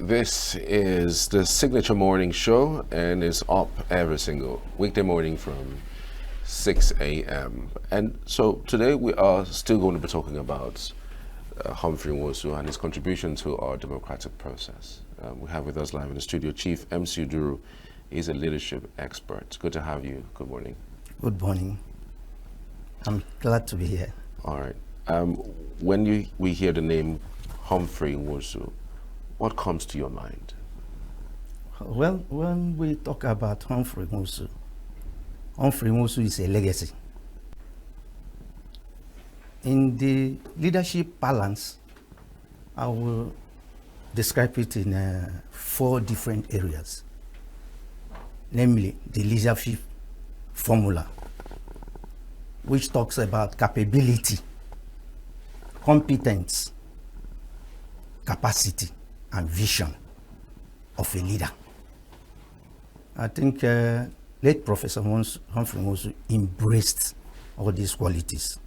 This is the signature morning show and is up every single weekday morning from 6 a.m. And so today we are still going to be talking about Humphery Nwosu and his contribution to our democratic process. We have with us live in the studio Chief MC Duruh. He's a leadership expert. Good to have you. Good morning. Good morning. I'm glad to be here. All right. When we hear the name Humphery Nwosu, what comes to your mind? Well, when we talk about Humphery Nwosu is a legacy. In the leadership balance, I will describe it in 4 different areas, namely the leadership formula, which talks about capability, competence, capacity, and vision of a leader. I think late Professor Humphery Nwosu embraced all these qualities.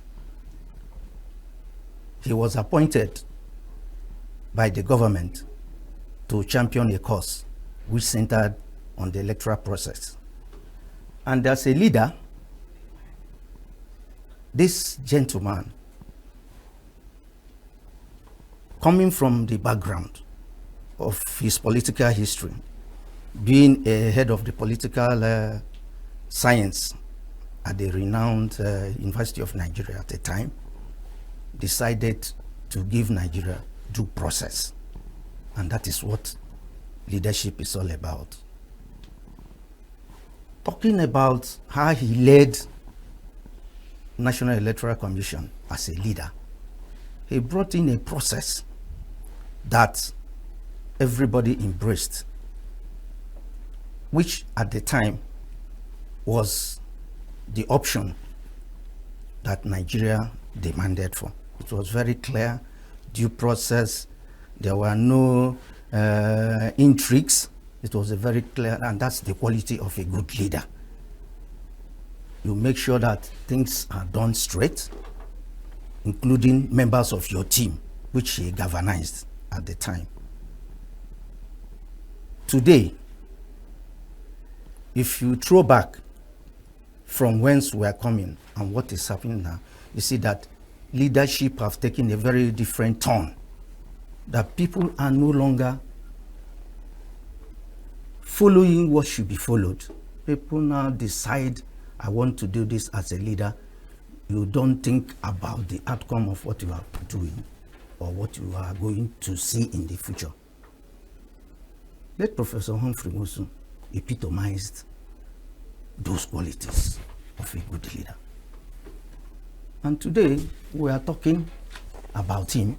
He was appointed by the government to champion a cause which centered on the electoral process. And as a leader, this gentleman, coming from the background of his political history, being a head of the political science at the renowned University of Nigeria at the time, decided to give Nigeria due process. And that is what leadership is all about. Talking about how he led National Electoral Commission as a leader, he brought in a process that everybody embraced, which at the time was the option that Nigeria demanded for. It was very clear, due process, there were no intrigues. It was a very clear, and that's the quality of a good leader. You make sure that things are done straight, including members of your team, which he galvanized at the time. Today, if you throw back from whence we are coming and what is happening now, you see that leadership have taken a very different turn, that people are no longer following what should be followed. People now decide, I want to do this as a leader. You don't think about the outcome of what you are doing or what you are going to see in the future. Let Professor Humphery Nwosu epitomized those qualities of a good leader. And today, we are talking about him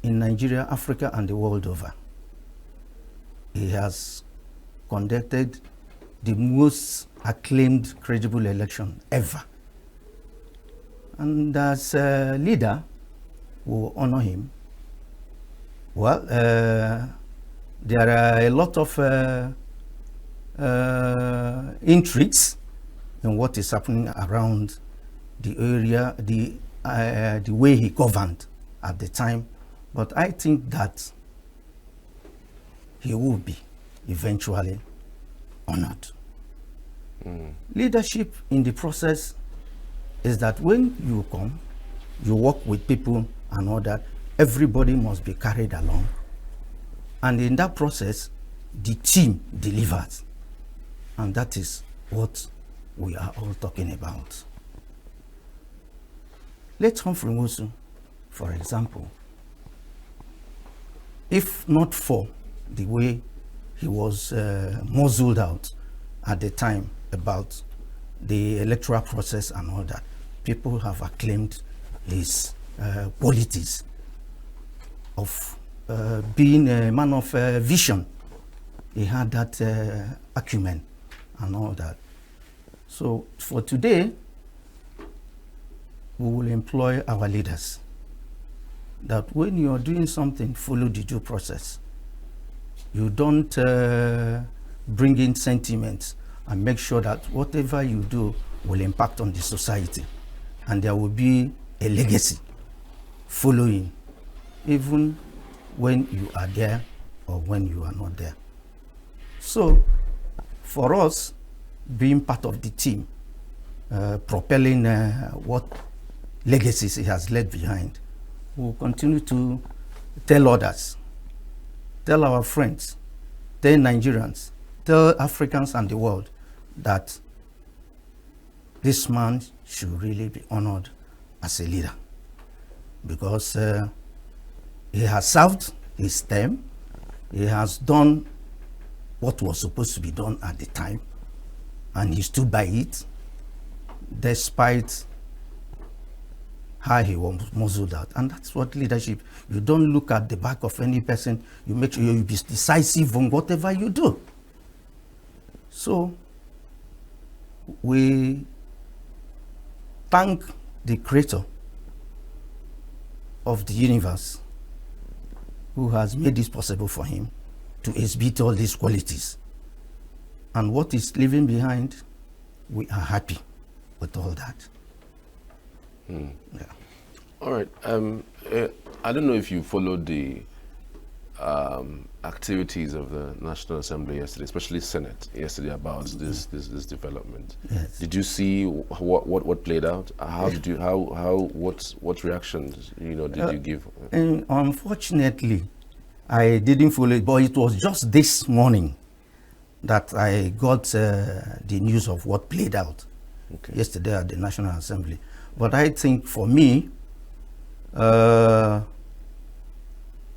in Nigeria, Africa, and the world over. He has conducted the most acclaimed, credible election ever. And as a leader, we honor him. Well, there are a lot of intrigues in what is happening around the area, the way he governed at the time. But I think that he will be eventually honored. Leadership in the process is that when you come, you work with people and all that, everybody must be carried along. And in that process, the team delivers. And that is what we are all talking about. Let Humphery Nwosu, for example, if not for the way he was muzzled out at the time about the electoral process and all that, people have acclaimed his qualities of being a man of vision. He had that acumen and all that. So for today, we will employ our leaders that when you are doing something, follow the due process. You don't bring in sentiments, and make sure that whatever you do will impact on the society, and there will be a legacy following, even when you are there or when you are not there. So, for us, being part of the team, propelling what legacies he has left behind, we'll continue to tell others, tell our friends, tell Nigerians, tell Africans and the world that this man should really be honored as a leader, because he has served his term, he has done what was supposed to be done at the time, and he stood by it despite how he was muzzled out. And that's what leadership, you don't look at the back of any person, you make sure you be decisive on whatever you do. So we thank the creator of the universe who has made this possible for him to exhibit all these qualities. And what is leaving behind, we are happy with all that. Yeah. All right. I don't know if you followed the activities of the National Assembly yesterday, especially Senate yesterday, about this development. Yes. Did you see what played out? How did you what reactions did you give? And unfortunately, I didn't follow it, but it was just this morning that I got the news of what played out yesterday at the National Assembly. But I think for me,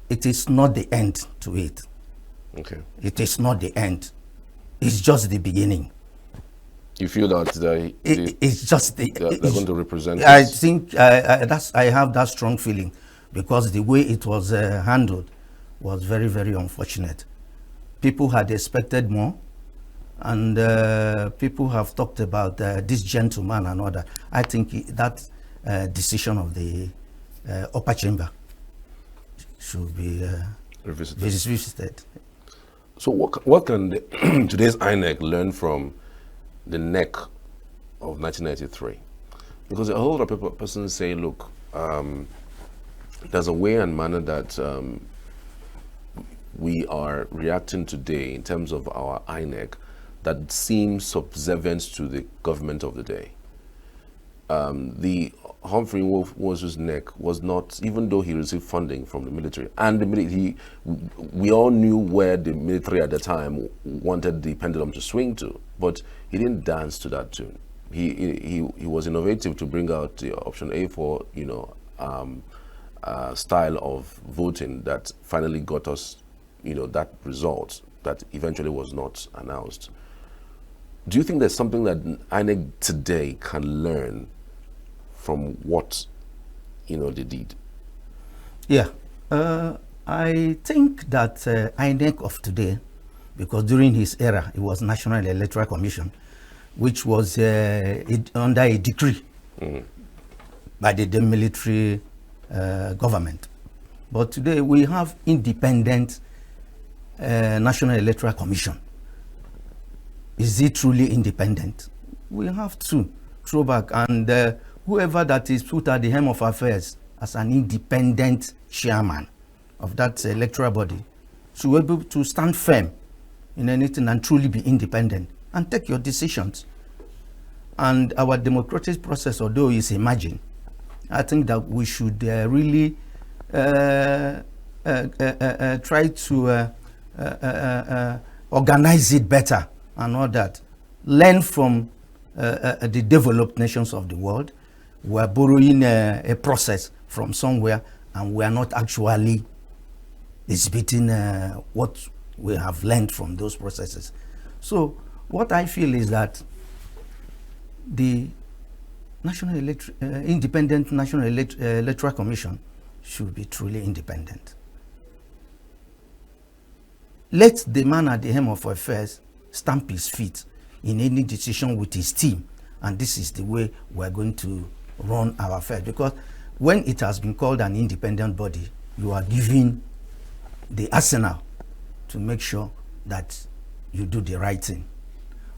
it is not the end to it. Okay. It is not the end. It's just the beginning. You feel that it's just the. They're going to represent. I think I have that strong feeling, because the way it was handled was very, very unfortunate. People had expected more, and people have talked about this gentleman and all that. I think that decision of the upper chamber should be revisited. So what can today's INEC learn from the NEC of 1993? Because a whole lot of persons say, look, there's a way and manner that we are reacting today in terms of our INEC that seems subservient to the government of the day. The Humphery Nwosu's NEC was not, even though he received funding from the military, and we all knew where the military at the time wanted the pendulum to swing to, but he didn't dance to that tune. He was innovative to bring out the option A for style of voting that finally got us that result that eventually was not announced. Do you think there's something that INEC today can learn from what they did? Yeah, I think that INEC of today, because during his era it was National Electoral Commission, which was under a decree by the military government. But today we have independent National Electoral Commission. Is it truly independent? We have to throw back, and whoever that is put at the helm of affairs as an independent chairman of that electoral body should be able to stand firm in anything and truly be independent and take your decisions. And our democratic process, although is emerging, I think that we should really try to organize it better and all that. Learn from the developed nations of the world. We are borrowing a process from somewhere, and we are not actually exhibiting what we have learned from those processes. So what I feel is that the independent National Electoral Commission should be truly independent. Let the man at the helm of affairs stamp his feet in any decision with his team, and this is the way we're going to run our affairs. Because when it has been called an independent body, you are giving the arsenal to make sure that you do the right thing.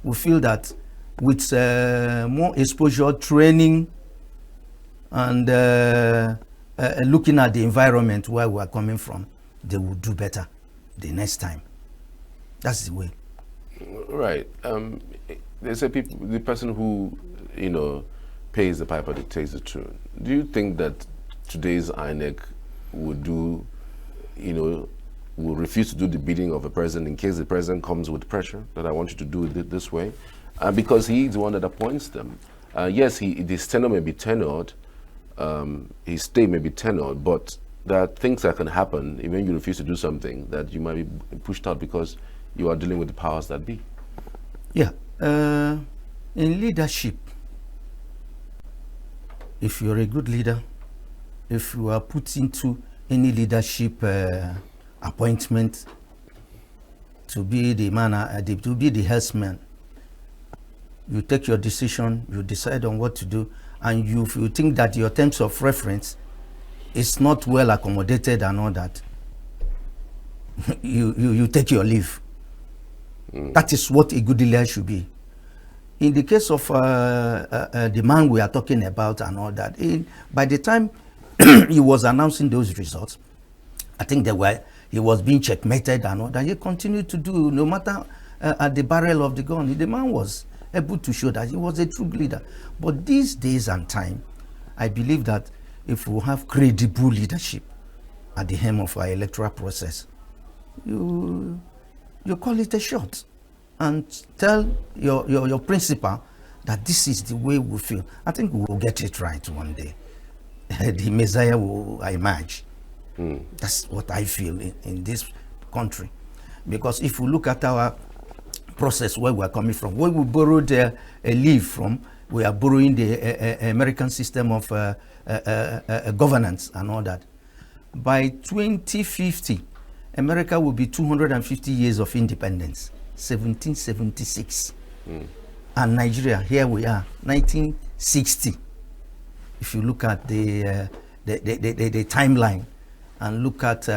We feel that with more exposure, training, and looking at the environment where we are coming from, they will do better the next time. That's the way. Right. They say the person who, pays the piper dictates the tune. Do you think that today's INEC would do, will refuse to do the bidding of a president in case the president comes with pressure that I want you to do it this way? Because he's the one that appoints them. Yes, his tenure may be tenured, his stay may be tenured, but there are things that can happen even when you refuse to do something that you might be pushed out because you are dealing with the powers that be. Yeah. In leadership, if you're a good leader, if you are put into any leadership appointment to be the man, to be the herdsman, you take your decision, you decide on what to do, and if you think that your terms of reference is not well accommodated and all that, you take your leave. That is what a good leader should be. In the case of the man we are talking about and all that, by the time he was announcing those results, I think he was being checkmated and all that. He continued to do, no matter at the barrel of the gun. The man was able to show that he was a true leader. But these days and time, I believe that if we have credible leadership at the helm of our electoral process, you call it a shot and tell your principal that this is the way we feel. I think we will get it right one day. The Messiah will emerge. That's what I feel in this country. Because if we look at our process where we are coming from, where we borrowed a leave from, we are borrowing the American system of governance and all that. By 2050, America will be 250 years of independence, 1776. And Nigeria, here we are, 1960. If you look at the timeline and look at,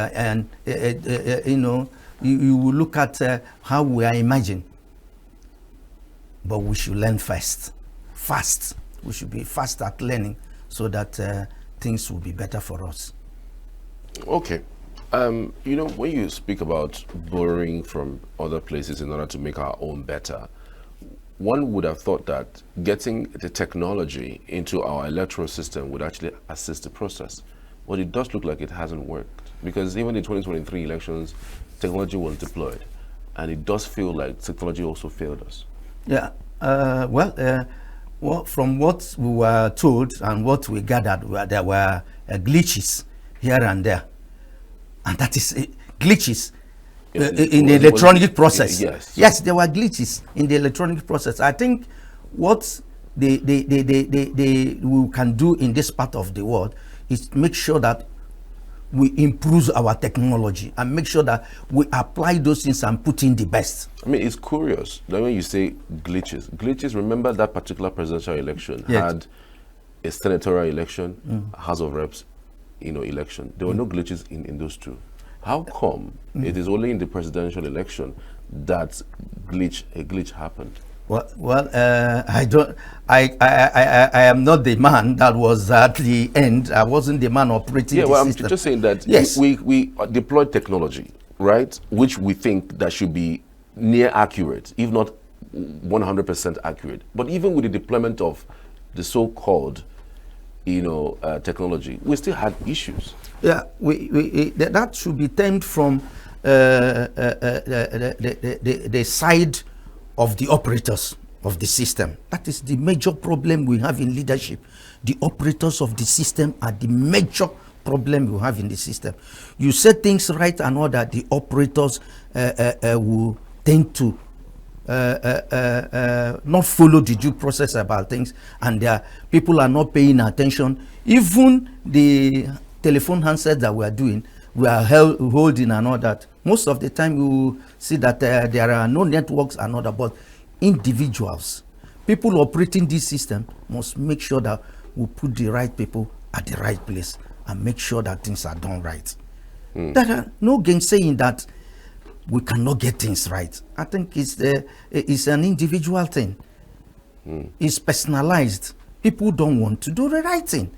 you will look at how we are imagined. But we should learn fast. We should be fast at learning so that things will be better for us. Okay. When you speak about borrowing from other places in order to make our own better, one would have thought that getting the technology into our electoral system would actually assist the process. But it does look like it hasn't worked, because even in 2023 elections, technology was deployed, and it does feel like technology also failed us. Yeah. Well, from what we were told and what we gathered, there were glitches here and there. And that is glitches in the electronic process. Yes, there were glitches in the electronic process. I think what they can do in this part of the world is make sure that we improve our technology and make sure that we apply those things and put in the best. I mean, it's curious that when you say glitches, remember that particular presidential election had a senatorial election, House of Reps, election. There were no glitches in those two. How come it is only in the presidential election that a glitch happened? Well, I am not the man that was at the end. I wasn't the man operating the system. I'm just saying that we deployed technology, right, which we think that should be near accurate, if not 100% accurate. But even with the deployment of the so-called technology, we still had issues. Yeah, that should be termed from the side of the operators of the system. That is the major problem we have in leadership. The operators of the system are the major problem we have in the system. You say things right and all that, the operators will tend to not follow the due process about things, and people are not paying attention. Even the telephone handsets that we are doing, we are holding and all that. Most of the time you will see that there are no networks and all that, but individuals, people operating this system must make sure that we put the right people at the right place and make sure that things are done right. There are no gainsaying that we cannot get things right. I think it's an individual thing. It's personalized. People don't want to do the right thing.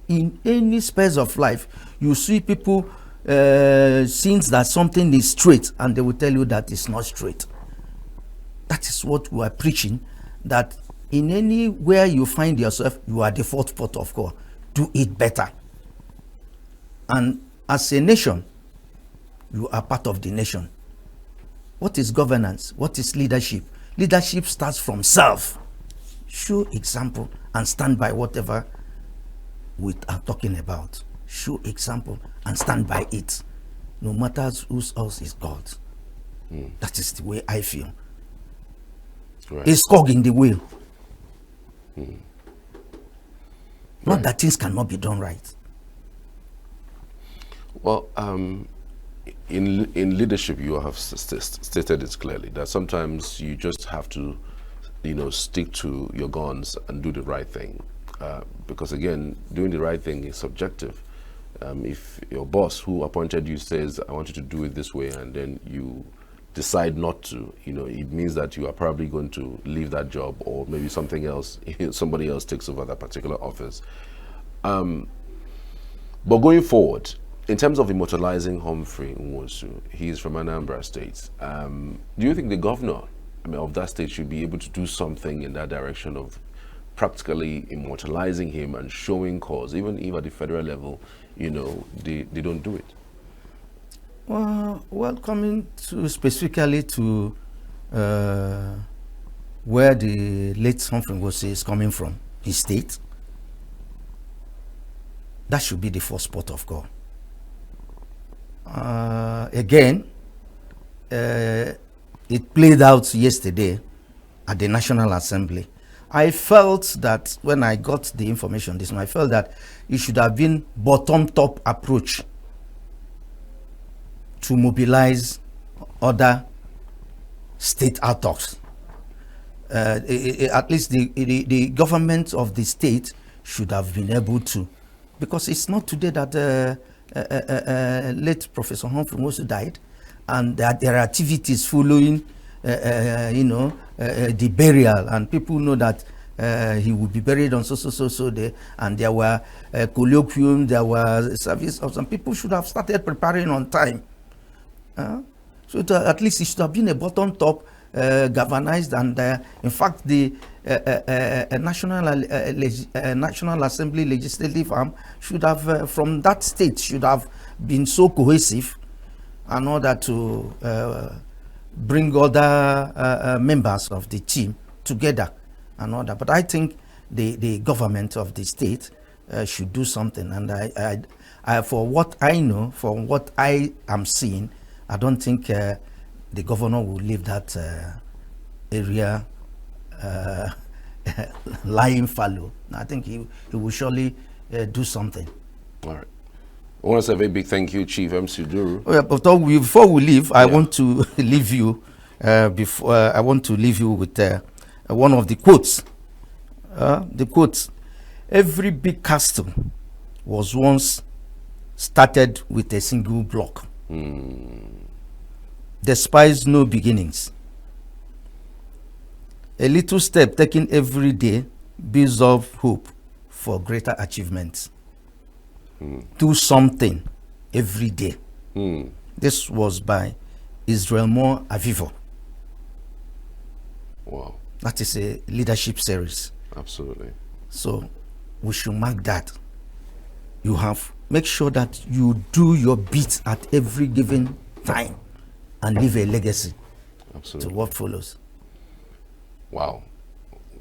In any space of life, you see people scenes that something is straight, and they will tell you that it's not straight. That is what we are preaching, that in anywhere you find yourself, you are the fourth port of call. Do it better. And as a nation, you are part of the nation. What is governance? What is leadership? Leadership starts from self. Show example and stand by whatever we are talking about. Show example and stand by it. No matter whose else is God. That is the way I feel. Right. It's cog in the wheel. Not Right. that things cannot be done right. Well, in leadership, you have stated it clearly that sometimes you just have to, stick to your guns and do the right thing, because again, doing the right thing is subjective. If your boss who appointed you says, "I want you to do it this way," and then you decide not to, it means that you are probably going to leave that job, or maybe something else, somebody else takes over that particular office. But going forward, in terms of immortalizing Humphery Nwosu, he is from Anambra State. Do you think the governor of that state should be able to do something in that direction of practically immortalizing him and showing cause, even if at the federal level, they don't do it? Well, coming to specifically to where the late Humphery Nwosu is coming from, his state, that should be the first port of call. Again, it played out yesterday at the National Assembly. I felt that when I got the information this morning, I felt that it should have been bottom-top approach to mobilize other state actors. At least the government of the state should have been able to, because it's not today that late Professor Humphery Nwosu died, and that there are activities following, the burial, and people know that he would be buried on so day, and there were colloquium, there were service of some people should have started preparing on time. So at least it should have been a bottom top, galvanized, and in fact the National Assembly legislative arm should have, from that state, should have been so cohesive in order to bring other members of the team together and all that. But I think the government of the state should do something, and I for what I know, from what I am seeing, I don't think the governor will leave that area lying fallow. I think he will surely do something. All right. I want to say a very big thank you, Chief MC Duruh. Oh, yeah, but before we leave, I want to leave you. I want to leave you with one of the quotes. The quotes: "Every big castle was once started with a single block. Despise no beginnings. A little step taken every day builds up hope for greater achievements. Do something every day." This was by Israel Moore Avivo. Wow. That is a leadership series. Absolutely. So we should mark that. Make sure that you do your bit at every given time and leave a legacy Absolutely. to what follows. Wow.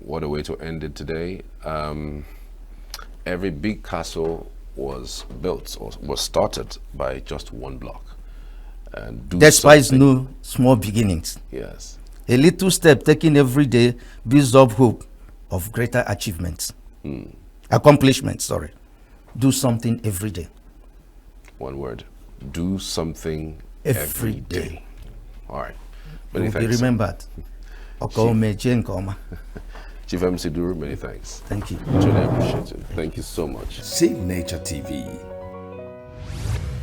What a way to end it today. Every big castle was built or was started by just one block. And Despise no small beginnings. Yes. A little step taken every day builds up hope of greater achievements. Accomplishments, sorry. Do something every day. One word. Do something Every every day. day. All right. You Many will be thanks. remembered. Chief MC Duruh, many thanks. Thank you. Truly appreciate it. Thank you so much. Save Nature TV.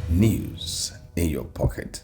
News in your pocket.